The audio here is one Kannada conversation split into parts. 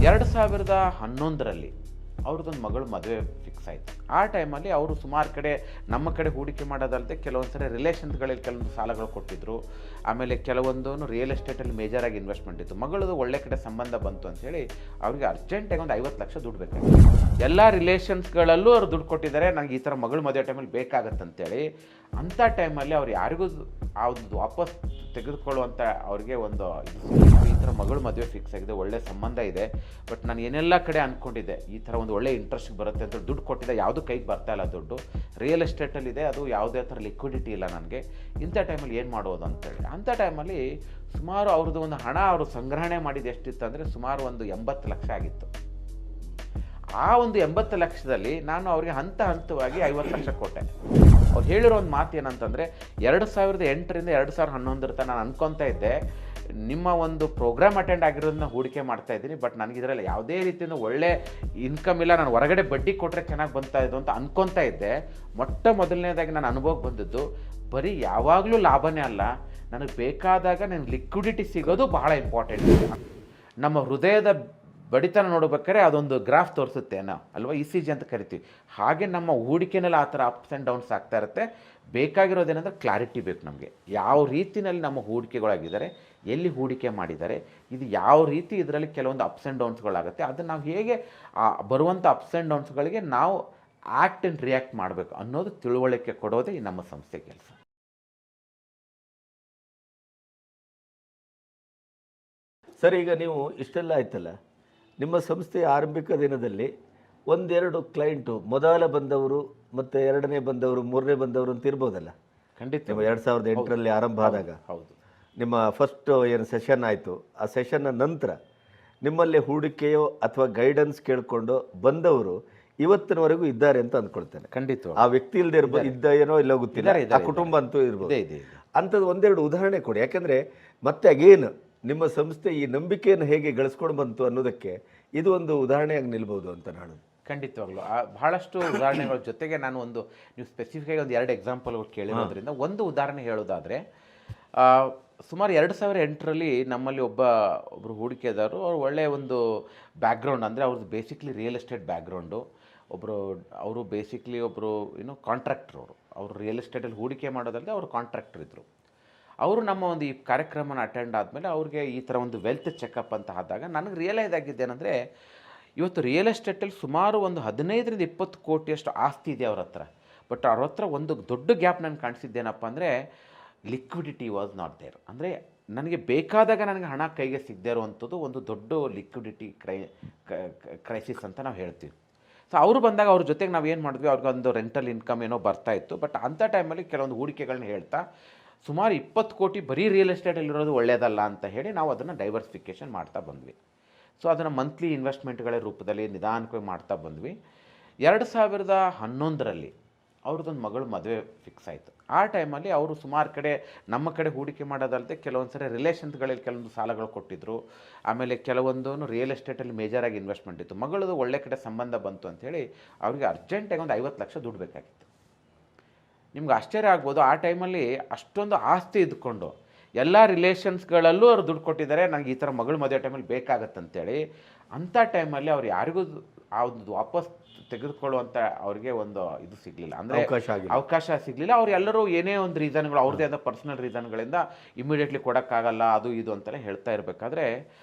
2011ರಲ್ಲಿ ಅವ್ರದ್ದೊಂದು ಮಗಳು ಮದುವೆ ಫಿಕ್ಸ್ ಆಯಿತು. ಆ ಟೈಮಲ್ಲಿ ಅವರು ಸುಮಾರು ಕಡೆ ನಮ್ಮ ಕಡೆ ಹೂಡಿಕೆ ಮಾಡೋದಲ್ಲದೆ ಕೆಲವೊಂದು ಸರಿ ರಿಲೇಷನ್ಸ್ಗಳಲ್ಲಿ ಕೆಲವೊಂದು ಸಾಲಗಳು ಕೊಟ್ಟಿದ್ದರು. ಆಮೇಲೆ ಕೆಲವೊಂದು ರಿಯಲ್ ಎಸ್ಟೇಟಲ್ಲಿ ಮೇಜರಾಗಿ ಇನ್ವೆಸ್ಟ್ಮೆಂಟ್ ಇತ್ತು. ಮಗಳದು ಒಳ್ಳೆ ಕಡೆ ಸಂಬಂಧ ಬಂತು ಅಂಥೇಳಿ ಅವ್ರಿಗೆ ಅರ್ಜೆಂಟಾಗಿ ಒಂದು 50 ಲಕ್ಷ ದುಡ್ಡು ಬೇಕಾಗಿತ್ತು. ಎಲ್ಲ ರಿಲೇಷನ್ಸ್ಗಳಲ್ಲೂ ಅವ್ರು ದುಡ್ಡು ಕೊಟ್ಟಿದ್ದಾರೆ, ನನಗೆ ಈ ಥರ ಮಗಳು ಮದುವೆ ಟೈಮಲ್ಲಿ ಬೇಕಾಗತ್ತಂತೇಳಿ. ಅಂಥ ಟೈಮಲ್ಲಿ ಅವ್ರು ಯಾರಿಗೂ ಆ ಒಂದು ವಾಪಸ್ ತೆಗೆದುಕೊಳ್ಳುವಂಥ ಅವ್ರಿಗೆ ಒಂದು ಈ ಥರ ಮಗಳು ಮದುವೆ ಫಿಕ್ಸ್ ಆಗಿದೆ, ಒಳ್ಳೆ ಸಂಬಂಧ ಇದೆ, ಬಟ್ ನಾನು ಏನೆಲ್ಲ ಕಡೆ ಅಂದ್ಕೊಂಡಿದ್ದೆ ಈ ಥರ ಒಂದು ಒಳ್ಳೆ ಇಂಟ್ರೆಸ್ಟ್ ಬರುತ್ತೆ ಅಂತ ದುಡ್ಡು ಕೊಟ್ಟಿದ್ದೆ, ಯಾವುದೂ ಕೈಗೆ ಬರ್ತಾ ಇಲ್ಲ ದುಡ್ಡು, ರಿಯಲ್ ಎಸ್ಟೇಟಲ್ಲಿದೆ, ಅದು ಯಾವುದೇ ಥರ ಲಿಕ್ವಿಡಿಟಿ ಇಲ್ಲ ನನಗೆ, ಇಂಥ ಟೈಮಲ್ಲಿ ಏನು ಮಾಡೋದು ಅಂತೇಳಿ. ಅಂಥ ಟೈಮಲ್ಲಿ ಸುಮಾರು ಅವ್ರದ್ದು ಒಂದು ಹಣ ಅವರು ಸಂಗ್ರಹಣೆ ಮಾಡಿದ್ದು ಎಷ್ಟಿತ್ತು ಅಂದರೆ ಸುಮಾರು ಒಂದು 80 ಲಕ್ಷ ಆಗಿತ್ತು. ಆ ಒಂದು 80 ಲಕ್ಷದಲ್ಲಿ ನಾನು ಅವ್ರಿಗೆ ಹಂತವಾಗಿ 50 ಲಕ್ಷ ಕೊಟ್ಟೆ. ಅವ್ರು ಹೇಳಿರೋ ಒಂದು ಮಾತು ಏನಂತಂದರೆ 2008ರಿಂದ 2011 ತನಕ ನಾನು ಅನ್ಕೊತಾ ಇದ್ದೆ ನಿಮ್ಮ ಒಂದು ಪ್ರೋಗ್ರಾಮ್ ಅಟೆಂಡ್ ಆಗಿರೋದನ್ನ ಹೂಡಿಕೆ ಮಾಡ್ತಾ ಇದ್ದೀನಿ, ಬಟ್ ನನಗೆ ಇದರಲ್ಲಿ ಯಾವುದೇ ರೀತಿಯಿಂದ ಒಳ್ಳೆ ಇನ್ಕಮ್ ಇಲ್ಲ, ನಾನು ಹೊರಗಡೆ ಬಡ್ಡಿ ಕೊಟ್ಟರೆ ಚೆನ್ನಾಗಿ ಬಂತಾ ಇದ್ದು ಅಂತ ಅನ್ಕೊತಾ ಇದ್ದೆ. ಮೊದಲನೇದಾಗಿ ನನ್ನ ಅನುಭವಕ್ಕೆ ಬಂದಿದ್ದು ಬರೀ ಯಾವಾಗಲೂ ಲಾಭನೇ ಅಲ್ಲ, ನನಗೆ ಬೇಕಾದಾಗ ನನಗೆ ಲಿಕ್ವಿಡಿಟಿ ಸಿಗೋದು ಬಹಳ ಇಂಪಾರ್ಟೆಂಟ್. ನಮ್ಮ ಹೃದಯದ ಬಡಿತನ ನೋಡ್ಬೇಕಾದ್ರೆ ಅದೊಂದು ಗ್ರಾಫ್ ತೋರಿಸುತ್ತೆ ಅಲ್ವಾ, ECG ಅಂತ ಕರಿತೀವಿ. ಹಾಗೆ ನಮ್ಮ ಹೂಡಿಕೆನಲ್ಲಿ ಆ ಥರ ಅಪ್ಸ್ ಆ್ಯಂಡ್ ಡೌನ್ಸ್ ಆಗ್ತಾ ಇರುತ್ತೆ. ಬೇಕಾಗಿರೋದೇನೆಂದರೆ ಕ್ಲಾರಿಟಿ ಬೇಕು ನಮಗೆ, ಯಾವ ರೀತಿಯಲ್ಲಿ ನಮ್ಮ ಹೂಡಿಕೆಗಳಾಗಿದ್ದಾರೆ, ಎಲ್ಲಿ ಹೂಡಿಕೆ ಮಾಡಿದ್ದಾರೆ, ಇದು ಯಾವ ರೀತಿ ಇದರಲ್ಲಿ ಕೆಲವೊಂದು ಅಪ್ಸ್ ಆ್ಯಂಡ್ ಡೌನ್ಸ್ಗಳಾಗುತ್ತೆ, ಅದನ್ನು ನಾವು ಹೇಗೆ ಬರುವಂಥ ಅಪ್ಸ್ ಆ್ಯಂಡ್ ಡೌನ್ಸ್ಗಳಿಗೆ ನಾವು ಆ್ಯಕ್ಟ್ ಆ್ಯಂಡ್ ರಿಯಾಕ್ಟ್ ಮಾಡಬೇಕು ಅನ್ನೋದು ತಿಳುವಳಿಕೆ ಕೊಡೋದೇ ಈ ನಮ್ಮ ಸಂಸ್ಥೆ ಕೆಲಸ. ಸರ್, ಈಗ ನೀವು ಇಷ್ಟೆಲ್ಲ ಆಯ್ತಲ್ಲ, ನಿಮ್ಮ ಸಂಸ್ಥೆಯ ಆರಂಭಿಕ ದಿನದಲ್ಲಿ ಒಂದೆರಡು ಕ್ಲೈಂಟು, ಮೊದಲ ಬಂದವರು ಮತ್ತು ಎರಡನೇ ಬಂದವರು, ಮೂರನೇ ಬಂದವರು ಅಂತ ಇರ್ಬೋದಲ್ಲ? ಖಂಡಿತ. ನಿಮ್ಮ 2008ರಲ್ಲಿ ಆರಂಭ ಆದಾಗ ಹೌದು, ನಿಮ್ಮ ಫಸ್ಟ್ ಏನು ಸೆಷನ್ ಆಯಿತು, ಆ ಸೆಷನ್ನ ನಂತರ ನಿಮ್ಮಲ್ಲಿ ಹೂಡಿಕೆಯೋ ಅಥವಾ ಗೈಡೆನ್ಸ್ ಕೇಳಿಕೊಂಡು ಬಂದವರು ಇವತ್ತಿನವರೆಗೂ ಇದ್ದಾರೆ ಅಂತ ಅಂದ್ಕೊಳ್ತೇನೆ. ಖಂಡಿತ. ಆ ವ್ಯಕ್ತಿ ಇಲ್ಲದೆ ಇದ್ದ ಏನೋ ಇಲ್ಲ ಗೊತ್ತಿಲ್ಲ, ಆ ಕುಟುಂಬ ಅಂತೂ ಇರ್ಬೋದು. ಅಂಥದ್ದು ಒಂದೆರಡು ಉದಾಹರಣೆ ಕೊಡಿ, ಯಾಕೆಂದರೆ ಮತ್ತೆ ಅಗೇನ್ ನಿಮ್ಮ ಸಂಸ್ಥೆ ಈ ನಂಬಿಕೆಯನ್ನು ಹೇಗೆ ಗಳಿಸ್ಕೊಂಡು ಬಂತು ಅನ್ನೋದಕ್ಕೆ ಇದು ಒಂದು ಉದಾಹರಣೆಯಾಗಿ ನಿಲ್ಬೋದು ಅಂತ ನಾನು. ಖಂಡಿತವಾಗ್ಲೂ ಬಹಳಷ್ಟು ಉದಾಹರಣೆಗಳ ಜೊತೆಗೆ ನಾನು ನೀವು ಸ್ಪೆಸಿಫಿಕಾಗಿ ಒಂದು 2 ಎಕ್ಸಾಂಪಲ್ಗಳು ಕೇಳಿರೋದ್ರಿಂದ ಒಂದು ಉದಾಹರಣೆ ಹೇಳೋದಾದರೆ, ಸುಮಾರು 2008ರಲ್ಲಿ ನಮ್ಮಲ್ಲಿ ಒಬ್ಬರು ಹೂಡಿಕೆದಾರರು, ಅವ್ರು ಒಳ್ಳೆಯ ಒಂದು ಬ್ಯಾಕ್ಗ್ರೌಂಡ್, ಅಂದರೆ ಅವ್ರದ್ದು ಬೇಸಿಕ್ಲಿ ರಿಯಲ್ ಎಸ್ಟೇಟ್ ಬ್ಯಾಕ್ಗ್ರೌಂಡು. ಅವರು ಬೇಸಿಕ್ಲಿ ಒಬ್ಬರು ಕಾಂಟ್ರಾಕ್ಟ್ರ್. ಅವರು ರಿಯಲ್ ಎಸ್ಟೇಟಲ್ಲಿ ಹೂಡಿಕೆ ಮಾಡೋದಲ್ಲದೆ ಅವರು ಕಾಂಟ್ರಾಕ್ಟರ್ ಇದ್ದರು. ಅವರು ನಮ್ಮ ಒಂದು ಈ ಕಾರ್ಯಕ್ರಮನ ಅಟೆಂಡ್ ಆದಮೇಲೆ ಅವ್ರಿಗೆ ಈ ಥರ ಒಂದು ವೆಲ್ತ್ ಚೆಕಪ್ ಅಂತ ಆದಾಗ ನನಗೆ ರಿಯಲೈಸ್ ಆಗಿದ್ದೇನೆಂದರೆ, ಇವತ್ತು ರಿಯಲ್ ಎಸ್ಟೇಟಲ್ಲಿ ಸುಮಾರು ಒಂದು 15ರಿಂದ 20 ಕೋಟಿಯಷ್ಟು ಆಸ್ತಿ ಇದೆ ಅವ್ರ ಹತ್ರ. ಬಟ್ ಅವ್ರ ಹತ್ರ ಒಂದು ದೊಡ್ಡ ಗ್ಯಾಪ್ ನನಗೆ ಕಾಣಿಸಿದ್ದೇನಪ್ಪ ಅಂದರೆ ಲಿಕ್ವಿಡಿಟಿ ವಾಸ್ ನಾಟ್ ದೇರ್. ಅಂದರೆ ನನಗೆ ಬೇಕಾದಾಗ ನನಗೆ ಹಣ ಕೈಗೆ ಸಿಗದೇ ಇರುವಂಥದ್ದು ಒಂದು ದೊಡ್ಡ ಲಿಕ್ವಿಡಿಟಿ ಕ್ರೈಸಿಸ್ ಅಂತ ನಾವು ಹೇಳ್ತೀವಿ. ಸೊ ಅವರು ಬಂದಾಗ ಅವ್ರ ಜೊತೆಗೆ ನಾವು ಏನು ಮಾಡಿದ್ವಿ, ಅವ್ರಿಗೊಂದು ರೆಂಟಲ್ ಇನ್ಕಮ್ ಏನೋ ಬರ್ತಾಯಿತ್ತು. ಬಟ್ ಅಂಥ ಟೈಮಲ್ಲಿ ಕೆಲವೊಂದು ಹೂಡಿಕೆಗಳನ್ನ ಹೇಳ್ತಾ ಸುಮಾರು 20 ಕೋಟಿ ಬರೀ ರಿಯಲ್ ಎಸ್ಟೇಟಲ್ಲಿರೋದು ಒಳ್ಳೆಯದಲ್ಲ ಅಂತ ಹೇಳಿ ನಾವು ಅದನ್ನು ಡೈವರ್ಸಿಫಿಕೇಷನ್ ಮಾಡ್ತಾ ಬಂದ್ವಿ. ಸೊ ಅದನ್ನು ಮಂತ್ಲಿ ಇನ್ವೆಸ್ಟ್ಮೆಂಟ್ಗಳ ರೂಪದಲ್ಲಿ ನಿಧಾನವಾಗಿ ಮಾಡ್ತಾ ಬಂದ್ವಿ. 2011ರಲ್ಲಿ ಅವ್ರದ್ದೊಂದು ಮಗಳು ಮದುವೆ ಫಿಕ್ಸ್ ಆಯಿತು. ಆ ಟೈಮಲ್ಲಿ ಅವರು ಸುಮಾರು ಕಡೆ ನಮ್ಮ ಕಡೆ ಹೂಡಿಕೆ ಮಾಡೋದಲ್ಲದೆ ಕೆಲವೊಂದು ಸರಿ ರಿಲೇಷನ್ಸ್ಗಳಲ್ಲಿ ಕೆಲವೊಂದು ಸಾಲಗಳು ಕೊಟ್ಟಿದ್ದರು. ಆಮೇಲೆ ಕೆಲವೊಂದು ರಿಯಲ್ ಎಸ್ಟೇಟಲ್ಲಿ ಮೇಜರಾಗಿ ಇನ್ವೆಸ್ಟ್ಮೆಂಟ್ ಇತ್ತು. ಮಗಳದು ಒಳ್ಳೆ ಕಡೆ ಸಂಬಂಧ ಬಂತು ಅಂಥೇಳಿ ಅವ್ರಿಗೆ ಅರ್ಜೆಂಟಾಗಿ ಒಂದು 50 ಲಕ್ಷ ದುಡ್ಡು ಬೇಕಾಗಿತ್ತು. ನಿಮ್ಗೆ ಆಶ್ಚರ್ಯ ಆಗ್ಬೋದು, ಆ ಟೈಮಲ್ಲಿ ಅಷ್ಟೊಂದು ಆಸ್ತಿ ಇದ್ಕೊಂಡು ಎಲ್ಲ ರಿಲೇಷನ್ಸ್ಗಳಲ್ಲೂ ಅವ್ರು ದುಡ್ಡು ಕೊಟ್ಟಿದ್ದಾರೆ, ನನಗೆ ಈ ಥರ ಮಗಳು ಮದುವೆ ಟೈಮಲ್ಲಿ ಬೇಕಾಗತ್ತಂತೇಳಿ. ಅಂಥ ಟೈಮಲ್ಲಿ ಅವ್ರು ಯಾರಿಗೂ ಆ ಒಂದು ವಾಪಸ್ ತೆಗೆದುಕೊಳ್ಳುವಂಥ ಅವ್ರಿಗೆ ಒಂದು ಇದು ಸಿಗಲಿಲ್ಲ, ಅಂದರೆ ಅವಕಾಶ ಸಿಗಲಿಲ್ಲ. ಅವ್ರು ಎಲ್ಲರೂ ಏನೇ ಒಂದು ರೀಸನ್ಗಳು, ಅವ್ರದ್ದೇ ಆದ ಪರ್ಸನಲ್ ರೀಸನ್ಗಳಿಂದ ಇಮಿಡಿಯೇಟ್ಲಿ ಕೊಡೋಕ್ಕಾಗಲ್ಲ ಅದು ಇದು ಅಂತೆಲ್ಲ ಹೇಳ್ತಾ ಇರಬೇಕಾದ್ರೆ,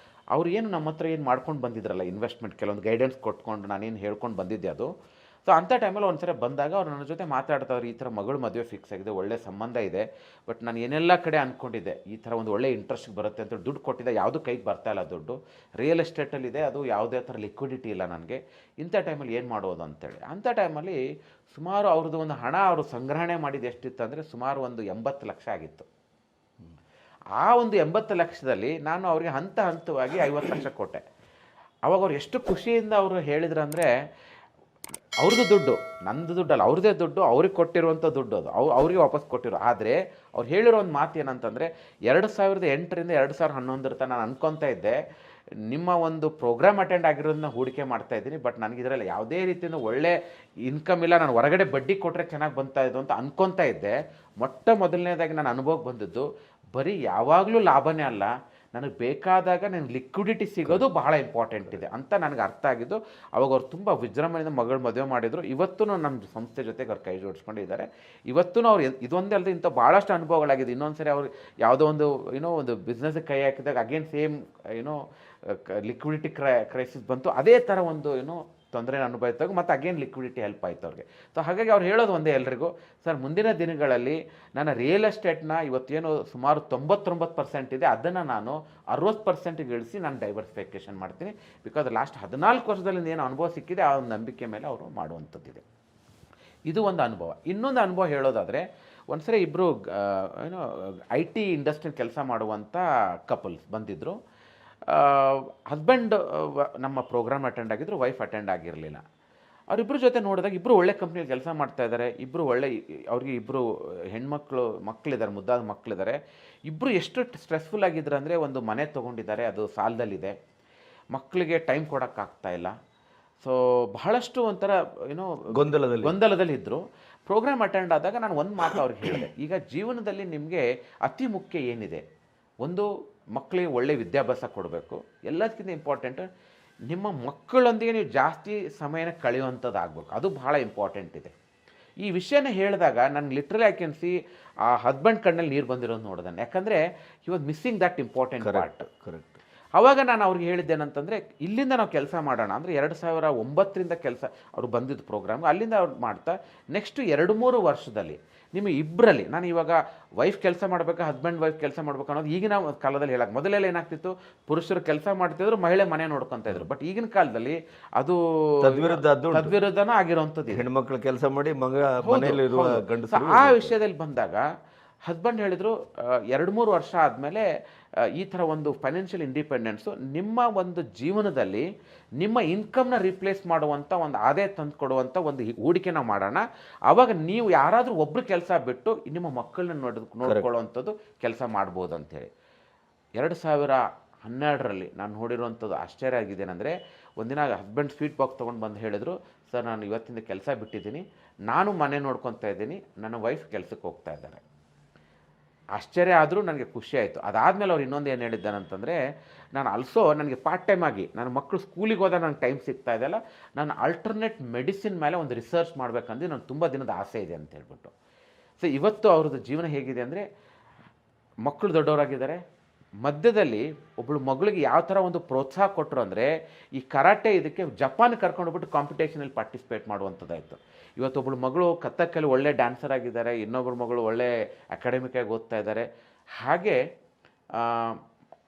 ಅವ್ರು ಏನು ನಮ್ಮ ಹತ್ರ ಏನು ಮಾಡ್ಕೊಂಡು ಬಂದಿದ್ರಲ್ಲ ಇನ್ವೆಸ್ಟ್ಮೆಂಟ್, ಕೆಲವೊಂದು ಗೈಡೆನ್ಸ್ ಕೊಟ್ಕೊಂಡು ನಾನೇನು ಹೇಳ್ಕೊಂಡು ಬಂದಿದ್ದೆ ಅದು. ಸೊ ಅಂಥ ಟೈಮಲ್ಲಿ ಒಂದು ಸರಿ ಬಂದಾಗ ಅವ್ರು ನನ್ನ ಜೊತೆ ಮಾತಾಡ್ತಾವ್ರು, ಈ ಥರ ಮಗಳು ಮದುವೆ ಫಿಕ್ಸ್ ಆಗಿದೆ, ಒಳ್ಳೆ ಸಂಬಂಧ ಇದೆ, ಬಟ್ ನಾನು ಏನೆಲ್ಲ ಕಡೆ ಅಂದ್ಕೊಂಡಿದ್ದೆ ಈ ಥರ ಒಂದು ಒಳ್ಳೆ ಇಂಟ್ರೆಸ್ಟ್ ಬರುತ್ತೆ ಅಂತ ದುಡ್ಡು ಕೊಟ್ಟಿದ್ದೆ, ಯಾವುದೂ ಕೈಗೆ ಬರ್ತಾ ಇಲ್ಲ ದುಡ್ಡು, ರಿಯಲ್ ಎಸ್ಟೇಟಲ್ಲಿದೆ, ಅದು ಯಾವುದೇ ಥರ ಲಿಕ್ವಿಡಿಟಿ ಇಲ್ಲ ನನಗೆ, ಇಂಥ ಟೈಮಲ್ಲಿ ಏನು ಮಾಡೋದು ಅಂತೇಳಿ. ಅಂಥ ಟೈಮಲ್ಲಿ ಸುಮಾರು ಅವ್ರದ್ದು ಒಂದು ಹಣ ಅವರು ಸಂಗ್ರಹಣೆ ಮಾಡಿದ್ದು ಎಷ್ಟಿತ್ತು ಅಂದರೆ ಸುಮಾರು ಒಂದು 80 ಲಕ್ಷ ಆಗಿತ್ತು. ಆ ಒಂದು 80 ಲಕ್ಷದಲ್ಲಿ ನಾನು ಅವ್ರಿಗೆ ಹಂತವಾಗಿ 50 ಲಕ್ಷ ಕೊಟ್ಟೆ. ಅವಾಗ ಅವ್ರು ಎಷ್ಟು ಖುಷಿಯಿಂದ ಅವರು ಹೇಳಿದ್ರು ಅಂದರೆ, ಅವ್ರದ್ದು ದುಡ್ಡು, ನಂದು ದುಡ್ಡಲ್ಲ, ಅವ್ರದ್ದೇ ದುಡ್ಡು, ಅವ್ರಿಗೆ ಕೊಟ್ಟಿರುವಂಥ ದುಡ್ಡು, ಅದು ಅವ್ರಿಗೆ ವಾಪಸ್ ಕೊಟ್ಟಿರೋ. ಆದರೆ ಅವ್ರು ಹೇಳಿರೋ ಒಂದು ಮಾತು ಏನಂತಂದರೆ 2008ರಿಂದ 2011 ತನಕ ನಾನು ಅನ್ಕೊತಾ ಇದ್ದೆ ನಿಮ್ಮ ಒಂದು ಪ್ರೋಗ್ರಾಮ್ ಅಟೆಂಡ್ ಆಗಿರೋದನ್ನ ಹೂಡಿಕೆ ಮಾಡ್ತಾ ಇದ್ದೀನಿ, ಬಟ್ ನನಗೆ ಇದರಲ್ಲಿ ಯಾವುದೇ ರೀತಿಯಿಂದ ಒಳ್ಳೆ ಇನ್ಕಮ್ ಇಲ್ಲ, ನಾನು ಹೊರಗಡೆ ಬಡ್ಡಿ ಕೊಟ್ಟರೆ ಚೆನ್ನಾಗಿ ಬಂತಾ ಇದ್ದು ಅಂತ ಅನ್ಕೊತಾ ಇದ್ದೆ. ಮೊದಲನೇದಾಗಿ ನನ್ನ ಅನುಭವಕ್ಕೆ ಬಂದಿದ್ದು ಬರೀ ಯಾವಾಗಲೂ ಲಾಭನೇ ಅಲ್ಲ, ನನಗೆ ಬೇಕಾದಾಗ ನನಗೆ ಲಿಕ್ವಿಡಿಟಿ ಸಿಗೋದು ಬಹಳ ಇಂಪಾರ್ಟೆಂಟ್ ಇದೆ ಅಂತ ನನಗೆ ಅರ್ಥ ಆಗಿದ್ದು. ಅವಾಗ ಅವ್ರು ತುಂಬ ವಿಜೃಂಭಣೆಯಿಂದ ಮಗಳು ಮದುವೆ ಮಾಡಿದರು. ಇವತ್ತೂ ನಮ್ಮ ಸಂಸ್ಥೆ ಜೊತೆಗೆ ಅವ್ರು ಕೈ ಜೋಡಿಸ್ಕೊಂಡಿದ್ದಾರೆ. ಇವತ್ತೂ ಅವ್ರು ಇದೊಂದೇ ಅಲ್ಲದೆ ಇಂಥ ಭಾಳಷ್ಟು ಅನುಭವಗಳಾಗಿದೆ. ಇನ್ನೊಂದು ಸರಿ ಅವ್ರು ಯಾವುದೋ ಒಂದು ಒಂದು ಬಿಸ್ನೆಸ್ಗೆ ಕೈ ಹಾಕಿದಾಗ ಅಗೇನ್ ಸೇಮ್ ಲಿಕ್ವಿಡಿಟಿ ಕ್ರೈಸಿಸ್ ಬಂತು. ಅದೇ ಥರ ಒಂದು ತೊಂದರೆ ಅನುಭವಿಸಿದಾಗ ಮತ್ತು ಅಗೇನ್ ಲಿಕ್ವಿಡಿಟಿ ಹೆಲ್ಪ್ ಆಯಿತು ಅವ್ರಿಗೆ. ಸೊ ಹಾಗಾಗಿ ಅವ್ರು ಹೇಳೋದು ಒಂದೇ ಎಲ್ರಿಗೂ, ಸರ್ ಮುಂದಿನ ದಿನಗಳಲ್ಲಿ ನನ್ನ ರಿಯಲ್ ಎಸ್ಟೇಟ್ನ ಇವತ್ತೇನು ಸುಮಾರು 99% ಇದೆ, ಅದನ್ನು ನಾನು 60% ಇಳಿಸಿ ನಾನು ಡೈವರ್ಸಿಫಿಕೇಷನ್ ಮಾಡ್ತೀನಿ. ಬಿಕಾಸ್ ಲಾಸ್ಟ್ 14 ವರ್ಷದಲ್ಲಿ ಏನು ಅನುಭವ ಸಿಕ್ಕಿದೆ ಆ ಒಂದು ನಂಬಿಕೆ ಮೇಲೆ ಅವರು ಮಾಡುವಂಥದ್ದಿದೆ. ಇದು ಒಂದು ಅನುಭವ. ಇನ್ನೊಂದು ಅನುಭವ ಹೇಳೋದಾದರೆ, ಒಂದ್ಸರಿ ಇಬ್ಬರು IT ಇಂಡಸ್ಟ್ರಿಯಲ್ಲಿ ಕೆಲಸ ಮಾಡುವಂಥ ಕಪಲ್ಸ್ ಬಂದಿದ್ದರು. ಹಸ್ಬೆಂಡ್ ನಮ್ಮ ಪ್ರೋಗ್ರಾಮ್ ಅಟೆಂಡ್ ಆಗಿದ್ರು, ವೈಫ್ ಅಟೆಂಡ್ ಆಗಿರಲಿಲ್ಲ. ಅವರಿಬ್ಬರ ಜೊತೆ ನೋಡಿದಾಗ ಇಬ್ಬರು ಒಳ್ಳೆ ಕಂಪ್ನಿಯಲ್ಲಿ ಕೆಲಸ ಮಾಡ್ತಾ ಇದ್ದಾರೆ. ಇಬ್ಬರು ಒಳ್ಳೆ, ಅವ್ರಿಗೆ ಇಬ್ಬರು ಮಕ್ಕಳಿದ್ದಾರೆ, ಮುದ್ದಾದ ಮಕ್ಕಳಿದ್ದಾರೆ. ಇಬ್ಬರು ಎಷ್ಟು ಸ್ಟ್ರೆಸ್ಫುಲ್ ಆಗಿದ್ರು ಅಂದರೆ, ಒಂದು ಮನೆ ತೊಗೊಂಡಿದ್ದಾರೆ, ಅದು ಸಾಲದಲ್ಲಿದೆ, ಮಕ್ಕಳಿಗೆ ಟೈಮ್ ಕೊಡೋಕ್ಕಾಗ್ತಾ ಇಲ್ಲ. ಸೊ ಬಹಳಷ್ಟು ಒಂಥರ ಗೊಂದಲದಲ್ಲಿ ಇದ್ದರು. ಪ್ರೋಗ್ರಾಮ್ ಅಟೆಂಡ್ ಆದಾಗ ನಾನು ಒಂದು ಮಾತು ಅವ್ರಿಗೆ ಹೇಳಿದೆ, ಈಗ ಜೀವನದಲ್ಲಿ ನಿಮಗೆ ಅತಿ ಮುಖ್ಯ ಏನಿದೆ, ಒಂದು ಮಕ್ಕಳಿಗೆ ಒಳ್ಳೆ ವಿದ್ಯಾಭ್ಯಾಸ ಕೊಡಬೇಕು. ಎಲ್ಲದಕ್ಕಿಂತ ಇಂಪಾರ್ಟೆಂಟ್ ನಿಮ್ಮ ಮಕ್ಕಳೊಂದಿಗೆ ನೀವು ಜಾಸ್ತಿ ಸಮಯನ ಕಳೆಯುವಂಥದ್ದು ಆಗಬೇಕು. ಅದು ಭಾಳ ಇಂಪಾರ್ಟೆಂಟ್ ಇದೆ. ಈ ವಿಷಯನ ಹೇಳಿದಾಗ ನಾನು ಲಿಟ್ರಲಿ ಐ ಕ್ಯಾನ್ ಸಿ ಆ ಹಸ್ಬೆಂಡ್ ಕಣ್ಣಲ್ಲಿ ನೀರು ಬಂದಿರೋದು ನೋಡಿದಾನೆ. ಯಾಕಂದರೆ he was missing that important part. Correct. ಆವಾಗ ನಾನು ಅವ್ರಿಗೆ ಹೇಳಿದ್ದೇನಂತಂದರೆ, ಇಲ್ಲಿಂದ ನಾವು ಕೆಲಸ ಮಾಡೋಣ ಅಂದರೆ 2009ರಿಂದ ಕೆಲಸ ಅವರು ಬಂದಿದ್ದು ಪ್ರೋಗ್ರಾಮ್ಗೆ. ಅಲ್ಲಿಂದ ಅವ್ರು ಮಾಡ್ತಾ ನೆಕ್ಸ್ಟ್ 2-3 ವರ್ಷದಲ್ಲಿ ನಿಮ್ಮ ಇಬ್ಬರಲ್ಲಿ, ನಾನು ಇವಾಗ ವೈಫ್ ಕೆಲಸ ಮಾಡಬೇಕಾ ಹಸ್ಬೆಂಡ್ ವೈಫ್ ಕೆಲಸ ಮಾಡ್ಬೇಕು ಅನ್ನೋದು ಈಗಿನ ಕಾಲದಲ್ಲಿ ಹೇಳಕ್ಕೆ, ಮೊದಲೆಲ್ಲ ಏನಾಗ್ತಿತ್ತು, ಪುರುಷರು ಕೆಲಸ ಮಾಡ್ತಿದ್ರು, ಮಹಿಳೆ ಮನೆ ನೋಡ್ಕೊತಾ ಇದ್ರು. ಬಟ್ ಈಗಿನ ಕಾಲದಲ್ಲಿ ಅದು ತದ್ವಿರುದ್ಧನೂ ಆಗಿರೋವಂಥದ್ದು. ಹೆಣ್ಮಕ್ಳು ಕೆಲಸ ಮಾಡಿ ಮನೆಯಲ್ಲಿರುವ ಗಂಡಸರು. ಆ ವಿಷಯದಲ್ಲಿ ಬಂದಾಗ ಹಸ್ಬೆಂಡ್ ಹೇಳಿದರು, 2-3 ವರ್ಷ ಆದಮೇಲೆ ಈ ಥರ ಒಂದು ಫೈನಾನ್ಷಿಯಲ್ ಇಂಡಿಪೆಂಡೆನ್ಸು ನಿಮ್ಮ ಒಂದು ಜೀವನದಲ್ಲಿ ನಿಮ್ಮ ಇನ್ಕಮ್ನ ರಿಪ್ಲೇಸ್ ಮಾಡುವಂಥ ಒಂದು ಆದಾಯ ತಂದು ಕೊಡುವಂಥ ಒಂದು ಹೂಡಿಕೆ ನಾವು ಮಾಡೋಣ. ಆವಾಗ ನೀವು ಯಾರಾದರೂ ಒಬ್ಬರು ಕೆಲಸ ಬಿಟ್ಟು ನಿಮ್ಮ ಮಕ್ಕಳನ್ನ ನೋಡ್ಕೊಳ್ಳುವಂಥದ್ದು ಕೆಲಸ ಮಾಡ್ಬೋದು ಅಂಥೇಳಿ. 2012ರಲ್ಲಿ ನಾನು ನೋಡಿರುವಂಥದ್ದು ಆಶ್ಚರ್ಯ ಆಗಿದ್ದೇನೆಂದರೆ, ಒಂದಿನ ಹಸ್ಬೆಂಡ್ ಸ್ವೀಟ್ ಬಾಕ್ಸ್ ತೊಗೊಂಡು ಬಂದು ಹೇಳಿದರು, ಸರ್ ನಾನು ಇವತ್ತಿಂದ ಕೆಲಸ ಬಿಟ್ಟಿದ್ದೀನಿ, ನಾನು ಮನೆ ನೋಡ್ಕೊತಾ ಇದ್ದೀನಿ, ನನ್ನ ವೈಫ್ ಕೆಲಸಕ್ಕೆ ಹೋಗ್ತಾ ಇದ್ದಾರೆ. ಆಶ್ಚರ್ಯ ಆದರೂ ನನಗೆ ಖುಷಿ ಆಯಿತು. ಅದಾದಮೇಲೆ ಅವ್ರು ಇನ್ನೊಂದು ಏನು ಹೇಳಿದ್ದಾನಂತಂದರೆ, ನಾನು ಆಲ್ಸೋ ನನಗೆ ಪಾರ್ಟ್ ಟೈಮ್ ಆಗಿ ನನ್ನ ಮಕ್ಕಳು ಸ್ಕೂಲಿಗೆ ಹೋದಾಗ ನನಗೆ ಟೈಮ್ ಸಿಗ್ತಾ ಇದೆಯಲ್ಲ, ನಾನು ಆಲ್ಟರ್ನೇಟ್ ಮೆಡಿಸಿನ್ ಮೇಲೆ ಒಂದು ರಿಸರ್ಚ್ ಮಾಡಬೇಕಂದ್ರೆ ನನಗೆ ತುಂಬ ದಿನದ ಆಸೆ ಇದೆ ಅಂತ ಹೇಳ್ಬಿಟ್ಟು. ಸೊ ಇವತ್ತು ಅವ್ರದ್ದು ಜೀವನ ಹೇಗಿದೆ ಅಂದರೆ, ಮಕ್ಕಳು ದೊಡ್ಡವರಾಗಿದ್ದಾರೆ, ಮಧ್ಯದಲ್ಲಿ ಒಬ್ಬಳು ಮಗಳಿಗೆ ಯಾವ ಥರ ಒಂದು ಪ್ರೋತ್ಸಾಹ ಕೊಟ್ಟರು ಅಂದರೆ, ಈ ಕರಾಟೆ ಇದಕ್ಕೆ ಜಪಾನ್ ಕರ್ಕೊಂಡೋಗ್ಬಿಟ್ಟು ಕಾಂಪಿಟೇಷನಲ್ಲಿ ಪಾರ್ಟಿಸಿಪೇಟ್ ಮಾಡುವಂಥದ್ದಾಯಿತು. ಇವತ್ತೊಬ್ಬಳು ಮಗಳು ಕಥಕ್ಕಲ್ಲಿ ಒಳ್ಳೆ ಡ್ಯಾನ್ಸರ್ ಆಗಿದ್ದಾರೆ, ಇನ್ನೊಬ್ಬರು ಮಗಳು ಒಳ್ಳೆ ಅಕಾಡೆಮಿಕಾಗಿ ಓದ್ತಾ ಇದ್ದಾರೆ. ಹಾಗೆ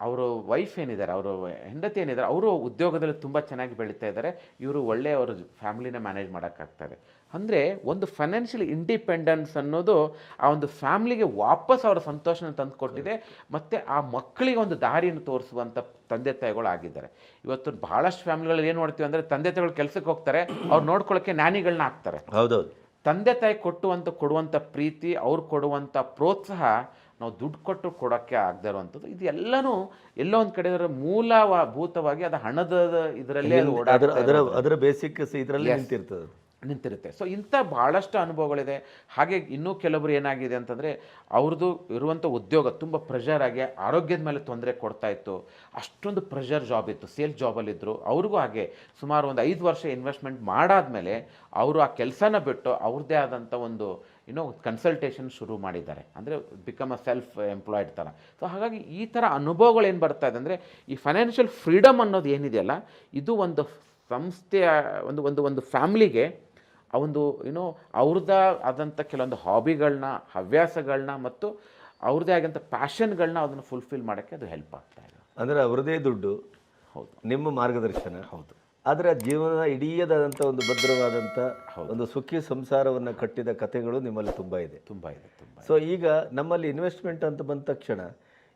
ಅವರು ವೈಫ್ ಏನಿದ್ದಾರೆ, ಅವರು ಹೆಂಡತಿ ಏನಿದ್ದಾರೆ, ಅವರು ಉದ್ಯೋಗದಲ್ಲಿ ತುಂಬ ಚೆನ್ನಾಗಿ ಬೆಳೀತಾ ಇದ್ದಾರೆ. ಇವರು ಒಳ್ಳೆ ಅವ್ರ ಫ್ಯಾಮಿಲಿನ ಮ್ಯಾನೇಜ್ ಮಾಡೋಕ್ಕಾಗ್ತಾರೆ. ಅಂದರೆ ಒಂದು ಫೈನಾನ್ಷಿಯಲ್ ಇಂಡಿಪೆಂಡೆನ್ಸ್ ಅನ್ನೋದು ಆ ಒಂದು ಫ್ಯಾಮ್ಲಿಗೆ ವಾಪಸ್ ಅವರ ಸಂತೋಷನ ತಂದು ಕೊಟ್ಟಿದೆ. ಮತ್ತು ಆ ಮಕ್ಕಳಿಗೆ ಒಂದು ದಾರಿಯನ್ನು ತೋರಿಸುವಂಥ ತಂದೆ ತಾಯಿಗಳು ಆಗಿದ್ದಾರೆ. ಇವತ್ತು ಭಾಳಷ್ಟು ಫ್ಯಾಮಿಲಿಗಳಲ್ಲಿ ಏನು ಮಾಡ್ತೀವಿ ಅಂದರೆ, ತಂದೆ ತಾಯಿಗಳು ಕೆಲಸಕ್ಕೆ ಹೋಗ್ತಾರೆ, ಅವ್ರು ನೋಡ್ಕೊಳ್ಳೋಕ್ಕೆ ನ್ಯಾನಿಗಳನ್ನ ಹಾಕ್ತಾರೆ. ಹೌದೌದು. ತಂದೆ ತಾಯಿ ಕೊಡುವಂಥ ಪ್ರೀತಿ, ಅವ್ರು ಕೊಡುವಂಥ ಪ್ರೋತ್ಸಾಹ ನಾವು ದುಡ್ಡು ಕೊಟ್ಟು ಕೊಡೋಕ್ಕೆ ಆಗದೆ ಇರುವಂಥದ್ದು. ಇದು ಎಲ್ಲನೂ ಎಲ್ಲೋ ಒಂದು ಕಡೆ ಮೂಲಭೂತವಾಗಿ ಅದು ಹಣದ ಇದರಲ್ಲೇ ಅದರ ಬೇಸಿಕ್ ಇದರಲ್ಲಿ ನಿಂತಿರುತ್ತೆ. ಸೊ ಇಂಥ ಭಾಳಷ್ಟು ಅನುಭವಗಳಿದೆ. ಹಾಗೆ ಇನ್ನೂ ಕೆಲವರು ಏನಾಗಿದೆ ಅಂತಂದರೆ, ಅವ್ರದ್ದು ಇರುವಂಥ ಉದ್ಯೋಗ ತುಂಬ ಪ್ರೆಷರ್ ಆಗಿ ಆರೋಗ್ಯದ ಮೇಲೆ ತೊಂದರೆ ಕೊಡ್ತಾ ಇತ್ತು. ಅಷ್ಟೊಂದು ಪ್ರೆಷರ್ ಜಾಬ್ ಇತ್ತು, ಸೇಲ್ಸ್ ಜಾಬಲ್ಲಿದ್ದರು. ಅವ್ರಿಗೂ ಹಾಗೆ ಸುಮಾರು ಒಂದು 5 ವರ್ಷ ಇನ್ವೆಸ್ಟ್ಮೆಂಟ್ ಮಾಡಾದಮೇಲೆ ಅವರು ಆ ಕೆಲಸನ ಬಿಟ್ಟು ಅವ್ರದ್ದೇ ಆದಂಥ ಒಂದು ಕನ್ಸಲ್ಟೇಷನ್ ಶುರು ಮಾಡಿದ್ದಾರೆ. ಅಂದರೆ ಬಿಕಮ್ ಅ ಸೆಲ್ಫ್ ಎಂಪ್ಲಾಯ್ಡ್ ಥರ. ಸೊ ಹಾಗಾಗಿ ಈ ಥರ ಅನುಭವಗಳು ಏನು ಬರ್ತಾ ಇದೆ ಅಂದರೆ, ಈ ಫೈನಾನ್ಷಿಯಲ್ ಫ್ರೀಡಮ್ ಅನ್ನೋದು ಏನಿದೆಯಲ್ಲ, ಇದು ಒಂದು ಸಂಸ್ಥೆಯ ಒಂದು ಫ್ಯಾಮ್ಲಿಗೆ ಆ ಒಂದು ಅವ್ರದ್ದೇ ಆದಂಥ ಕೆಲವೊಂದು ಹಾಬಿಗಳನ್ನ, ಹವ್ಯಾಸಗಳನ್ನ ಮತ್ತು ಅವ್ರದ್ದೇ ಆಗಿಂಥ ಪ್ಯಾಷನ್ಗಳನ್ನ ಅದನ್ನು ಫುಲ್ಫಿಲ್ ಮಾಡೋಕ್ಕೆ ಅದು ಹೆಲ್ಪ್ ಆಗ್ತಾ ಇದೆ. ಅಂದರೆ ಅವ್ರದ್ದೇ ದುಡ್ಡು, ಹೌದು, ನಿಮ್ಮ ಮಾರ್ಗದರ್ಶನ, ಹೌದು, ಆದರೆ ಜೀವನ ಇಡೀದಾದಂಥ ಒಂದು ಭದ್ರವಾದಂಥ ಒಂದು ಸುಖಿ ಸಂಸಾರವನ್ನು ಕಟ್ಟಿದ ಕಥೆಗಳು ನಿಮ್ಮಲ್ಲಿ ತುಂಬ ಇದೆ. ಸೊ ಈಗ ನಮ್ಮಲ್ಲಿ ಇನ್ವೆಸ್ಟ್ಮೆಂಟ್ ಅಂತ ಬಂದ ತಕ್ಷಣ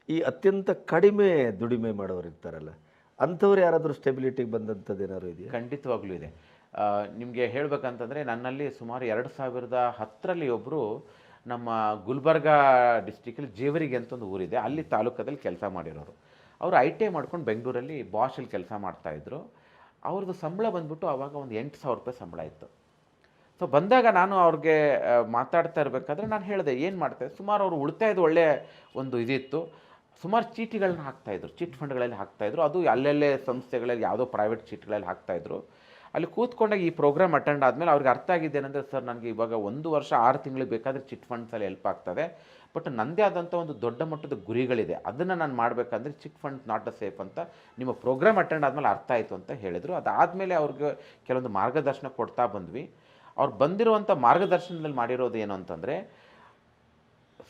ಈ ಅತ್ಯಂತ ಕಡಿಮೆ ದುಡಿಮೆ ಮಾಡೋರು ಇರ್ತಾರಲ್ಲ, ಅಂಥವ್ರು ಯಾರಾದರೂ ಸ್ಟೆಬಿಲಿಟಿಗೆ ಬಂದಂಥದ್ದು ಏನಾದ್ರು ಇದೆಯಾ? ಖಂಡಿತವಾಗ್ಲೂ ಇದೆ. ನಿಮಗೆ ಹೇಳಬೇಕಂತಂದರೆ, ನನ್ನಲ್ಲಿ ಸುಮಾರು 2010ರಲ್ಲಿ ಒಬ್ಬರು ನಮ್ಮ ಗುಲ್ಬರ್ಗಾ ಡಿಸ್ಟಿಕಲ್ಲಿ ಜೇವರಿಗೆ ಅಂತ ಒಂದು ಊರಿದೆ, ಅಲ್ಲಿ ತಾಲೂಕದಲ್ಲಿ ಕೆಲಸ ಮಾಡಿರೋರು. ಅವರು ITI ಮಾಡ್ಕೊಂಡು ಬೆಂಗಳೂರಲ್ಲಿ ಬಾಷಲ್ಲಿ ಕೆಲಸ ಮಾಡ್ತಾಯಿದ್ರು. ಅವ್ರದ್ದು ಸಂಬಳ ಬಂದ್ಬಿಟ್ಟು ಆವಾಗ ಒಂದು 8,000 ರೂಪಾಯಿ ಸಂಬಳ ಇತ್ತು. ಸೊ ಬಂದಾಗ ನಾನು ಅವ್ರಿಗೆ ಮಾತಾಡ್ತಾ ಇರಬೇಕಾದ್ರೆ ನಾನು ಹೇಳಿದೆ, ಏನು ಮಾಡ್ತಾರೆ, ಸುಮಾರು ಅವರು ಉಳಿತಾಯದ ಒಳ್ಳೆಯ ಒಂದು ಇದಿತ್ತು. ಸುಮಾರು ಚೀಟಿಗಳನ್ನ ಹಾಕ್ತಾಯಿದ್ರು, ಚಿಟ್ ಫಂಡ್ಗಳಲ್ಲಿ ಹಾಕ್ತಾಯಿದ್ರು. ಅದು ಅಲ್ಲೆಲ್ಲೇ ಸಂಸ್ಥೆಗಳಲ್ಲಿ ಯಾವುದೋ ಪ್ರೈವೇಟ್ ಚೀಟ್ಗಳಲ್ಲಿ ಹಾಕ್ತಾಯಿದ್ರು. ಅಲ್ಲಿ ಕೂತ್ಕೊಂಡಾಗ ಈ ಪ್ರೋಗ್ರಾಮ್ ಅಟೆಂಡ್ ಆದಮೇಲೆ ಅವ್ರಿಗೆ ಅರ್ಥ ಆಗಿದ್ದೇನೆಂದರೆ, ಸರ್ ನನಗೆ ಇವಾಗ 1 ವರ್ಷ 6 ತಿಂಗಳಿಗೆ ಬೇಕಾದರೆ ಚಿಟ್ ಫಂಡ್ಸಲ್ಲಿ ಹೆಲ್ಪ್ ಆಗ್ತದೆ, ಬಟ್ ನನ್ನದೇ ಆದಂಥ ಒಂದು ದೊಡ್ಡ ಮಟ್ಟದ ಗುರಿಗಳಿದೆ, ಅದನ್ನು ನಾನು ಮಾಡಬೇಕಂದ್ರೆ chit fund not a safe ಅಂತ ನಿಮ್ಮ ಪ್ರೋಗ್ರಾಮ್ ಅಟೆಂಡ್ ಆದಮೇಲೆ ಅರ್ಥ ಆಯಿತು ಅಂತ ಹೇಳಿದರು. ಅದಾದಮೇಲೆ ಅವ್ರಿಗೆ ಕೆಲವೊಂದು ಮಾರ್ಗದರ್ಶನ ಕೊಡ್ತಾ ಬಂದ್ವಿ. ಅವ್ರು ಬಂದಿರುವಂಥ ಮಾರ್ಗದರ್ಶನದಲ್ಲಿ ಮಾಡಿರೋದು ಏನು ಅಂತಂದರೆ,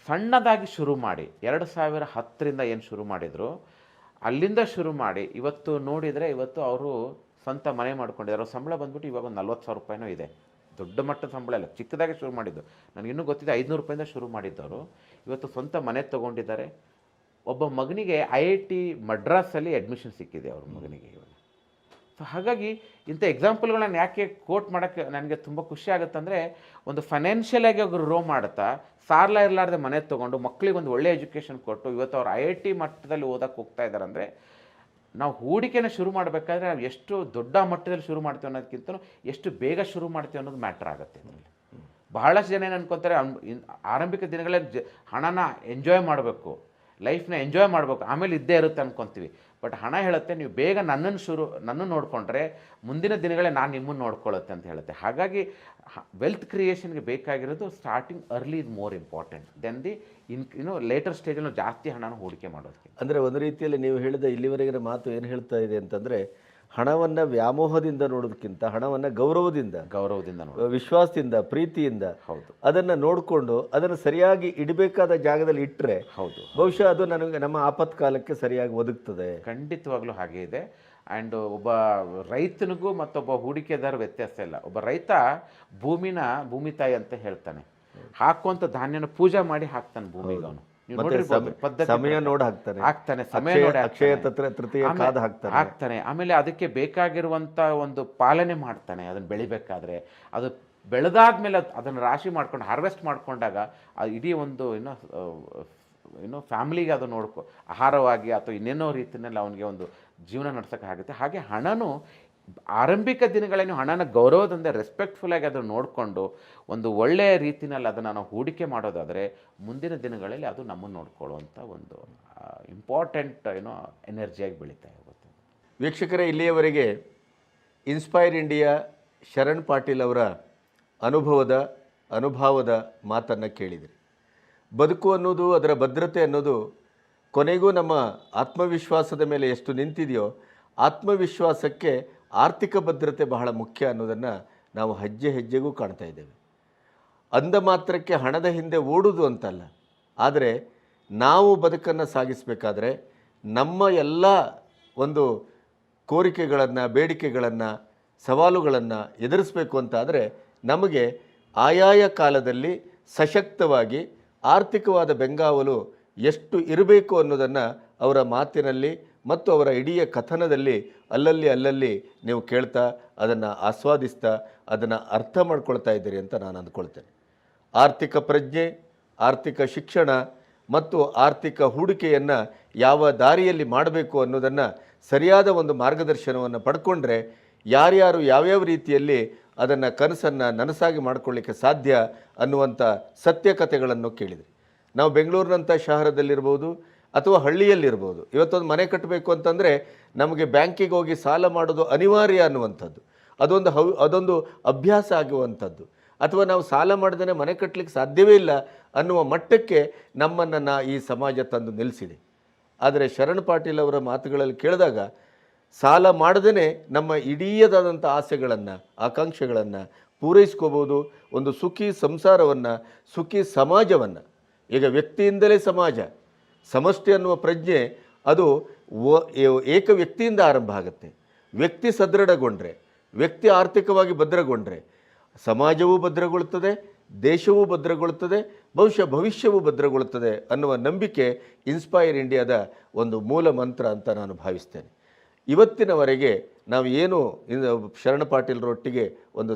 ಸಣ್ಣದಾಗಿ ಶುರು ಮಾಡಿ 2010ರಿಂದ ಏನು ಶುರು ಮಾಡಿದರು ಅಲ್ಲಿಂದ ಶುರು ಮಾಡಿ ಇವತ್ತು ನೋಡಿದರೆ ಇವತ್ತು ಅವರು ಸ್ವಂತ ಮನೆ ಮಾಡ್ಕೊಂಡಿದ್ದಾರೆ. ಅವ್ರ ಸಂಬಳ ಬಂದ್ಬಿಟ್ಟು ಇವಾಗ ಒಂದು 40,000 ರೂಪಾಯಿನೂ ಇದೆ. ದೊಡ್ಡ ಮಟ್ಟದ ಸಂಬಳ ಇಲ್ಲ, ಚಿಕ್ಕದಾಗಿ ಶುರು ಮಾಡಿದ್ದು. ನನಗಿನ್ನೂ ಗೊತ್ತಿದೆ 500 ರೂಪಾಯಿಂದ ಶುರು ಮಾಡಿದ್ದವರು. ಇವತ್ತು ಸ್ವಂತ ಮನೆ ತೊಗೊಂಡಿದ್ದಾರೆ. ಒಬ್ಬ ಮಗನಿಗೆ IIT ಮಡ್ರಾಸಲ್ಲಿ ಅಡ್ಮಿಷನ್ ಸಿಕ್ಕಿದೆ ಅವ್ರ ಮಗನಿಗೆ ಇವಾಗ. ಸೊ ಹಾಗಾಗಿ ಇಂಥ ಎಕ್ಸಾಂಪಲ್ಗಳನ್ನ ಯಾಕೆ ಕೋಟ್ ಮಾಡೋಕ್ಕೆ ನನಗೆ ತುಂಬ ಖುಷಿ ಆಗುತ್ತಂದರೆ, ಒಂದು ಫೈನಾನ್ಷಿಯಲಾಗಿ ಅವರು ರೋ ಮಾಡ್ತಾ ಸಾಲ ಇರಲಾರ್ದೆ ಮನೆ ತೊಗೊಂಡು ಮಕ್ಕಳಿಗೆ ಒಂದು ಒಳ್ಳೆ ಎಜುಕೇಷನ್ ಕೊಟ್ಟು ಇವತ್ತು ಅವ್ರು IIT ಮಟ್ಟದಲ್ಲಿ ಓದಕ್ಕೆ ಹೋಗ್ತಾ ಇದ್ದಾರೆ. ಅಂದರೆ ನಾವು ಹೂಡಿಕೆನ ಶುರು ಮಾಡಬೇಕಾದ್ರೆ ನಾವು ಎಷ್ಟು ದೊಡ್ಡ ಮಟ್ಟದಲ್ಲಿ ಶುರು ಮಾಡ್ತೀವಿ ಅನ್ನೋದಕ್ಕಿಂತ ಎಷ್ಟು ಬೇಗ ಶುರು ಮಾಡ್ತೀವಿ ಅನ್ನೋದು ಮ್ಯಾಟ್ರ್ ಆಗುತ್ತೆ ಇದರಲ್ಲಿ. ಬಹಳಷ್ಟು ಜನ ಏನು ಅನ್ಕೊತಾರೆ, ಆರಂಭಿಕ ದಿನಗಳಲ್ಲಿ ಹಣನ ಎಂಜಾಯ್ ಮಾಡಬೇಕು, ಲೈಫ್ನ ಎಂಜಾಯ್ ಮಾಡಬೇಕು, ಆಮೇಲೆ ಇದ್ದೇ ಇರುತ್ತೆ ಅಂದ್ಕೊತೀವಿ. ಬಟ್ ಹಣ ಹೇಳುತ್ತೆ, ನೀವು ಬೇಗ ನನ್ನನ್ನು ನೋಡಿಕೊಂಡ್ರೆ ಮುಂದಿನ ದಿನಗಳೇ ನಾನು ನಿಮ್ಮನ್ನು ನೋಡ್ಕೊಳ್ಳುತ್ತೆ ಅಂತ ಹೇಳುತ್ತೆ. ಹಾಗಾಗಿ ವೆಲ್ತ್ ಕ್ರಿಯೇಷನ್ಗೆ ಬೇಕಾಗಿರೋದು starting early is more important than the later ಸ್ಟೇಜಲ್ಲಿ ಜಾಸ್ತಿ ಹಣನ ಹೂಡಿಕೆ ಮಾಡೋದಕ್ಕೆ. ಅಂದರೆ ಒಂದು ರೀತಿಯಲ್ಲಿ ನೀವು ಹೇಳಿದ ಇಲ್ಲಿವರೆಗಿನ ಮಾತು ಏನು ಹೇಳ್ತಾ ಇದೆ ಅಂತಂದರೆ, ಹಣವನ್ನು ವ್ಯಾಮೋಹದಿಂದ ನೋಡೋದಕ್ಕಿಂತ ಹಣವನ್ನು ಗೌರವದಿಂದ ನೋಡಿ, ವಿಶ್ವಾಸದಿಂದ, ಪ್ರೀತಿಯಿಂದ ಹೌದು ಅದನ್ನು ನೋಡಿಕೊಂಡು ಅದನ್ನು ಸರಿಯಾಗಿ ಇಡಬೇಕಾದ ಜಾಗದಲ್ಲಿ ಇಟ್ಟರೆ ಹೌದು ಬಹುಶಃ ಅದು ನಮ್ಮ ಆಪತ್ಕಾಲಕ್ಕೆ ಸರಿಯಾಗಿ ಒದಗ್ತದೆ. ಖಂಡಿತವಾಗ್ಲೂ ಹಾಗೆ ಇದೆ. ಆ್ಯಂಡ್ ಒಬ್ಬ ರೈತನಿಗೂ ಮತ್ತೊಬ್ಬ ಹೂಡಿಕೆದಾರ ವ್ಯತ್ಯಾಸ ಇಲ್ಲ. ಒಬ್ಬ ರೈತ ಭೂಮಿ ತಾಯಿ ಅಂತ ಹೇಳ್ತಾನೆ, ಹಾಕುವಂಥ ಧಾನ್ಯನ ಪೂಜೆ ಮಾಡಿ ಹಾಕ್ತಾನೆ ಭೂಮಿಗೆ. ಅವನು ಸಮಯ ನೋಡಿ ಹಾಕ್ತಾನೆ, ಸಮಯ ನೋಡಿ ಹಾಕ್ತಾನೆ. ಆಮೇಲೆ ಅದಕ್ಕೆ ಬೇಕಾಗಿರುವಂಥ ಒಂದು ಪಾಲನೆ ಮಾಡ್ತಾನೆ. ಅದನ್ನು ಬೆಳಿಬೇಕಾದ್ರೆ ಅದು ಬೆಳೆದಾದ್ಮೇಲೆ ಅದನ್ನು ರಾಶಿ ಮಾಡ್ಕೊಂಡು ಹಾರ್ವೆಸ್ಟ್ ಮಾಡ್ಕೊಂಡಾಗ ಅದು ಇಡೀ ಒಂದು ಫ್ಯಾಮಿಲಿಗೆ ಅದು ಆಹಾರವಾಗಿ ಅಥವಾ ಇನ್ನೇನೋ ರೀತಿಯಲ್ಲಿ ಅವನಿಗೆ ಒಂದು ಜೀವನ ನಡೆಸೋಕ್ಕಾಗುತ್ತೆ. ಹಾಗೆ ಹಣನೂ ಆರಂಭಿಕ ದಿನಗಳೇನು ಹಣನ ಗೌರವದಿಂದ ರೆಸ್ಪೆಕ್ಟ್ಫುಲ್ಲಾಗಿ ಅದನ್ನು ನೋಡಿಕೊಂಡು ಒಂದು ಒಳ್ಳೆಯ ರೀತಿಯಲ್ಲಿ ಅದನ್ನು ನಾವು ಹೂಡಿಕೆ ಮಾಡೋದಾದರೆ ಮುಂದಿನ ದಿನಗಳಲ್ಲಿ ಅದು ನಮ್ಮನ್ನು ನೋಡ್ಕೊಳ್ಳುವಂಥ ಒಂದು ಇಂಪಾರ್ಟೆಂಟ್ ಎನರ್ಜಿಯಾಗಿ ಬೆಳೀತಾ ಹೋಗುತ್ತೆ. ವೀಕ್ಷಕರೇ, ಇಲ್ಲಿಯವರೆಗೆ ಇನ್ಸ್ಪೈರ್ ಇಂಡಿಯಾ ಶರಣ್ ಪಾಟೀಲ್ ಅವರ ಅನುಭವದ ಮಾತನ್ನು ಕೇಳಿದಿರಿ. ಬದುಕು ಅನ್ನೋದು, ಅದರ ಭದ್ರತೆ ಅನ್ನೋದು ಕೊನೆಗೂ ನಮ್ಮ ಆತ್ಮವಿಶ್ವಾಸದ ಮೇಲೆ ಎಷ್ಟು ನಿಂತಿದೆಯೋ, ಆತ್ಮವಿಶ್ವಾಸಕ್ಕೆ ಆರ್ಥಿಕ ಭದ್ರತೆ ಬಹಳ ಮುಖ್ಯ ಅನ್ನೋದನ್ನು ನಾವು ಹೆಜ್ಜೆ ಹೆಜ್ಜೆಗೂ ಕಾಣ್ತಾ ಇದ್ದೇವೆ. ಅಂದ ಮಾತ್ರಕ್ಕೆ ಹಣದ ಹಿಂದೆ ಓಡುವುದು ಅಂತಲ್ಲ, ಆದರೆ ನಾವು ಬದುಕನ್ನು ಸಾಗಿಸಬೇಕಾದ್ರೆ ನಮ್ಮ ಎಲ್ಲ ಒಂದು ಕೋರಿಕೆಗಳನ್ನು, ಬೇಡಿಕೆಗಳನ್ನು, ಸವಾಲುಗಳನ್ನು ಎದುರಿಸಬೇಕು ಅಂತಾದರೆ ನಮಗೆ ಆಯಾಯ ಕಾಲದಲ್ಲಿ ಸಶಕ್ತವಾಗಿ ಆರ್ಥಿಕವಾದ ಬೆಂಗಾವಲು ಎಷ್ಟು ಇರಬೇಕು ಅನ್ನೋದನ್ನು ಅವರ ಮಾತಿನಲ್ಲಿ ಮತ್ತು ಅವರ ಇಡೀ ಕಥನದಲ್ಲಿ ಅಲ್ಲಲ್ಲಿ ನೀವು ಕೇಳ್ತಾ, ಅದನ್ನು ಆಸ್ವಾದಿಸ್ತಾ, ಅದನ್ನು ಅರ್ಥ ಮಾಡ್ಕೊಳ್ತಾ ಇದ್ದೀರಿ ಅಂತ ನಾನು ಅಂದ್ಕೊಳ್ತೇನೆ. ಆರ್ಥಿಕ ಪ್ರಜ್ಞೆ, ಆರ್ಥಿಕ ಶಿಕ್ಷಣ ಮತ್ತು ಆರ್ಥಿಕ ಹೂಡಿಕೆಯನ್ನು ಯಾವ ದಾರಿಯಲ್ಲಿ ಮಾಡಬೇಕು ಅನ್ನೋದನ್ನು ಸರಿಯಾದ ಒಂದು ಮಾರ್ಗದರ್ಶನವನ್ನು ಪಡ್ಕೊಂಡ್ರೆ ಯಾರ್ಯಾರು ಯಾವ್ಯಾವ ರೀತಿಯಲ್ಲಿ ಅದನ್ನು ಕನಸನ್ನು ನನಸಾಗಿ ಮಾಡಿಕೊಳ್ಳಿಕ್ಕೆ ಸಾಧ್ಯ ಅನ್ನುವಂಥ ಸತ್ಯಕಥೆಗಳನ್ನು ಕೇಳಿದ್ರಿ. ನಾವು ಬೆಂಗಳೂರಿನಂಥ ಶಹರದಲ್ಲಿರ್ಬೋದು ಅಥವಾ ಹಳ್ಳಿಯಲ್ಲಿರ್ಬೋದು, ಇವತ್ತೊಂದು ಮನೆ ಕಟ್ಟಬೇಕು ಅಂತಂದರೆ ನಮಗೆ ಬ್ಯಾಂಕಿಗೆ ಹೋಗಿ ಸಾಲ ಮಾಡೋದು ಅನಿವಾರ್ಯ ಅನ್ನುವಂಥದ್ದು, ಅದೊಂದು ಅಭ್ಯಾಸ ಆಗುವಂಥದ್ದು, ಅಥವಾ ನಾವು ಸಾಲ ಮಾಡದೇ ಮನೆ ಕಟ್ಟಲಿಕ್ಕೆ ಸಾಧ್ಯವೇ ಇಲ್ಲ ಅನ್ನುವ ಮಟ್ಟಕ್ಕೆ ನಮ್ಮನ್ನು ಈ ಸಮಾಜ ತಂದು ನಿಲ್ಲಿಸಿದೆ. ಆದರೆ ಶರಣ್ ಪಾಟೀಲ್ ಅವರ ಮಾತುಗಳಲ್ಲಿ ಕೇಳಿದಾಗ ಸಾಲ ಮಾಡದೇ ನಮ್ಮ ಇಡೀದಾದಂಥ ಆಸೆಗಳನ್ನು, ಆಕಾಂಕ್ಷೆಗಳನ್ನು ಪೂರೈಸ್ಕೋಬೋದು. ಒಂದು ಸುಖಿ ಸಂಸಾರವನ್ನು, ಸುಖಿ ಸಮಾಜವನ್ನು, ಈಗ ವ್ಯಕ್ತಿಯಿಂದಲೇ ಸಮಾಜ, ಸಮಷ್ಟಿ ಅನ್ನುವ ಪ್ರಜ್ಞೆ ಅದು ಏಕ ವ್ಯಕ್ತಿಯಿಂದ ಆರಂಭ ಆಗುತ್ತೆ. ವ್ಯಕ್ತಿ ಸದೃಢಗೊಂಡ್ರೆ, ವ್ಯಕ್ತಿ ಆರ್ಥಿಕವಾಗಿ ಭದ್ರಗೊಂಡ್ರೆ ಸಮಾಜವೂ ಭದ್ರಗೊಳ್ಳುತ್ತದೆ, ದೇಶವೂ ಭದ್ರಗೊಳ್ಳುತ್ತದೆ, ಬಹುಶಃ ಭವಿಷ್ಯವೂ ಭದ್ರಗೊಳ್ಳುತ್ತದೆ ಅನ್ನುವ ನಂಬಿಕೆ ಇನ್ಸ್ಪೈರ್ ಇಂಡಿಯಾದ ಒಂದು ಮೂಲ ಮಂತ್ರ ಅಂತ ನಾನು ಭಾವಿಸ್ತೇನೆ. ಇವತ್ತಿನವರೆಗೆ ನಾವು ಏನು ಶರಣ ಪಾಟೀಲರೊಟ್ಟಿಗೆ ಒಂದು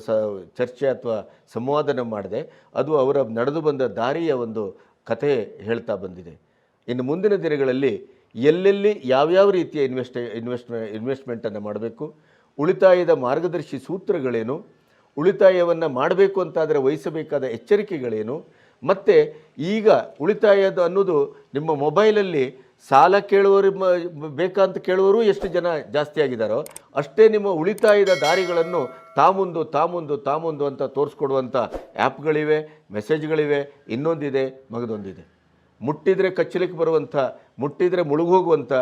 ಚರ್ಚೆ ಅಥವಾ ಸಂವಾದನ ಮಾಡಿದೆ, ಅದು ಅವರ ನಡೆದು ಬಂದ ದಾರಿಯ ಒಂದು ಕಥೆ ಹೇಳ್ತಾ ಬಂದಿದೆ. ಇನ್ನು ಮುಂದಿನ ದಿನಗಳಲ್ಲಿ ಎಲ್ಲೆಲ್ಲಿ ಯಾವ್ಯಾವ ರೀತಿಯ ಇನ್ವೆಸ್ಟ್ಮೆಂಟನ್ನು ಮಾಡಬೇಕು, ಉಳಿತಾಯದ ಮಾರ್ಗದರ್ಶಿ ಸೂತ್ರಗಳೇನು, ಉಳಿತಾಯವನ್ನು ಮಾಡಬೇಕು ಅಂತಾದರೆ ವಹಿಸಬೇಕಾದ ಎಚ್ಚರಿಕೆಗಳೇನು, ಮತ್ತು ಈಗ ಉಳಿತಾಯದ ಅನ್ನೋದು ನಿಮ್ಮ ಮೊಬೈಲಲ್ಲಿ ಸಾಲ ಕೇಳುವವರು ಬೇಕಂತ ಕೇಳುವವರು ಎಷ್ಟು ಜನ ಜಾಸ್ತಿ ಆಗಿದ್ದಾರೋ ಅಷ್ಟೇ ನಿಮ್ಮ ಉಳಿತಾಯದ ದಾರಿಗಳನ್ನು ತಾಮುಂದು ಅಂತ ತೋರಿಸ್ಕೊಡುವಂಥ ಆ್ಯಪ್ಗಳಿವೆ, ಮೆಸೇಜ್ಗಳಿವೆ, ಇನ್ನೊಂದಿದೆ, ಮಗದೊಂದಿದೆ. ಮುಟ್ಟಿದರೆ ಕಚ್ಚಲಿಕ್ಕೆ ಬರುವಂಥ, ಮುಟ್ಟಿದರೆ ಮುಳುಗೋಗುವಂಥ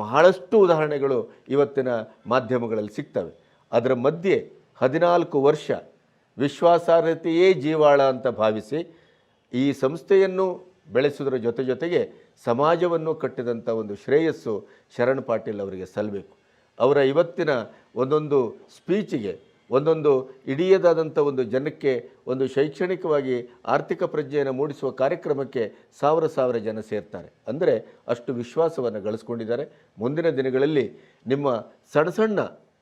ಬಹಳಷ್ಟು ಉದಾಹರಣೆಗಳು ಇವತ್ತಿನ ಮಾಧ್ಯಮಗಳಲ್ಲಿ ಸಿಗ್ತವೆ. ಅದರ ಮಧ್ಯೆ 14 ವರ್ಷ ವಿಶ್ವಾಸಾರ್ಹತೆಯೇ ಜೀವಾಳ ಅಂತ ಭಾವಿಸಿ ಈ ಸಂಸ್ಥೆಯನ್ನು ಬೆಳೆಸುವುದರ ಜೊತೆಗೆ ಸಮಾಜವನ್ನು ಕಟ್ಟಿದಂಥ ಒಂದು ಶ್ರೇಯಸ್ಸು ಶರಣ್ ಪಾಟೀಲ್ ಅವರಿಗೆ ಸಲ್ಲಬೇಕು. ಅವರ ಇವತ್ತಿನ ಒಂದೊಂದು ಸ್ಪೀಚಿಗೆ, ಒಂದೊಂದು ಇಡಿಯದಾದಂಥ ಒಂದು ಜನಕ್ಕೆ ಒಂದು ಶೈಕ್ಷಣಿಕವಾಗಿ ಆರ್ಥಿಕ ಪ್ರಜ್ಞೆಯನ್ನು ಮೂಡಿಸುವ ಕಾರ್ಯಕ್ರಮಕ್ಕೆ ಸಾವಿರ ಜನ ಸೇರ್ತಾರೆ. ಅಂದರೆ ಅಷ್ಟು ವಿಶ್ವಾಸವನ್ನು ಗಳಿಸ್ಕೊಂಡಿದ್ದಾರೆ. ಮುಂದಿನ ದಿನಗಳಲ್ಲಿ ನಿಮ್ಮ ಸಣ್ಣ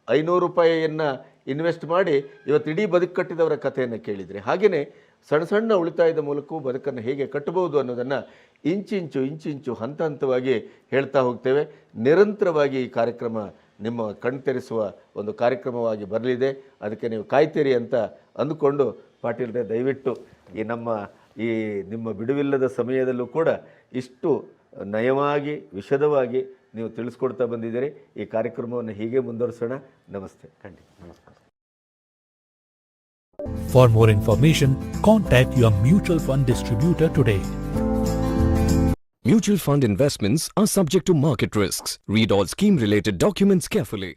500 ರೂಪಾಯಿಯನ್ನು ಇನ್ವೆಸ್ಟ್ ಮಾಡಿ ಇವತ್ತು ಇಡೀ ಬದುಕು ಕಟ್ಟಿದವರ ಕಥೆಯನ್ನು ಕೇಳಿದರೆ, ಹಾಗೆಯೇ ಸಣ್ಣ ಉಳಿತಾಯದ ಮೂಲಕವೂ ಬದುಕನ್ನು ಹೇಗೆ ಕಟ್ಟಬಹುದು ಅನ್ನೋದನ್ನು ಇಂಚಿಂಚು ಹಂತವಾಗಿ ಹೇಳ್ತಾ ಹೋಗ್ತೇವೆ. ನಿರಂತರವಾಗಿ ಈ ಕಾರ್ಯಕ್ರಮ ನಿಮ್ಮ ಕಣ್ತೆರೆಸುವ ಒಂದು ಕಾರ್ಯಕ್ರಮವಾಗಿ ಬರಲಿದೆ. ಅದಕ್ಕೆ ನೀವು ಕಾಯ್ತೀರಿ ಅಂತ ಅಂದುಕೊಂಡು, ಪಾಟೀಲ್ರೆ ದಯವಿಟ್ಟು ನಿಮ್ಮ ಬಿಡುವಿಲ್ಲದ ಸಮಯದಲ್ಲೂ ಕೂಡ ಇಷ್ಟು ನಯವಾಗಿ ವಿಶದವಾಗಿ ನೀವು ತಿಳಿಸ್ಕೊಡ್ತಾ ಬಂದಿದ್ದೀರಿ. ಈ ಕಾರ್ಯಕ್ರಮವನ್ನು ಹೀಗೆ ಮುಂದುವರಿಸೋಣ. ನಮಸ್ತೆ. ಖಂಡಿತ ನಮಸ್ಕಾರ. For more information, contact your mutual fund distributor today. Mutual fund investments are subject to market risks. Read all scheme-related documents carefully.